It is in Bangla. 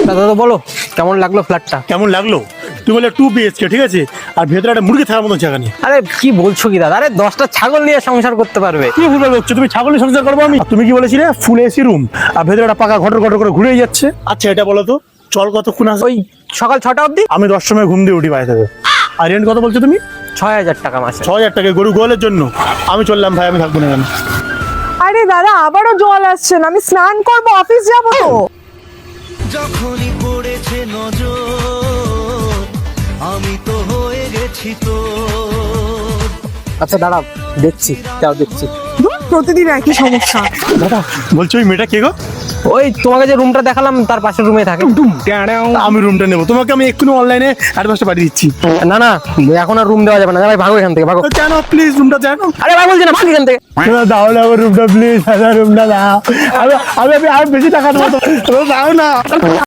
দাদা বলো কেমন লাগলো ফ্ল্যাটটা? কেমন লাগলো? তুমি বলে 2 BHK, ঠিক আছে, আর ভেতরে একটা মুরগি থাকার মতো জায়গা নেই। আরে কি বলছো কি দাদা? আরে 10টা ছাগল নিয়ে সংসার করতে পারবে। কি ভুল বলছো? তুমি ছাগলের সংসার করবো আমি? আর তুমি কি বলেছিলে ফুল এসি রুম, আর ভেতরে একটা পাকা ঘটর ঘটর করে ঘুরে যাচ্ছে। আচ্ছা এটা বলো তো, চল কতক্ষণ আসবে? ওই সকাল 6টা অবধি। আমি 10 সময় ঘুম দিয়ে উঠি বাড়ি থেকে। আর রেন্ট কত বলছো তুমি? 6000 টাকা মাসে। 6000 টাকা গরু গোয়ালের জন্য? আমি চললাম ভাই, আমি থাকবো না এখানে। আরে দাদা আবারও জল আসছেন, আমি স্নান করবো, অফিস যাবো তো। যখনই পড়েছে নজর আমি তো হয়ে গেছি তো। আচ্ছা দাঁড়াও দেখছি, যাও দেখছি। ধুর, প্রতিদিন একই সমস্যা। দাদা বলছো ওই মেয়েটা কে গো? ওই তোমাকে যে রুমটা দেখালাম তার পাশের রুমে থাকে। আমি রুমটা নেবো, তোমাকে আমি এক্ষুনি অনলাইনে অ্যাডভান্সটা পাঠিয়ে দিচ্ছি। না না, এখন আর রুম দেওয়া যাবে না। ভাই ভাগো এখান থেকে, ভাগো। জানো প্লিজ রুমটা জানো। আরে ভাই বলছি না, ভাগ এখান থেকে। দাও না আমার রুমটা প্লিজ, রুমটা দাও। আমি বেশি টাকা দেবো, দাও না।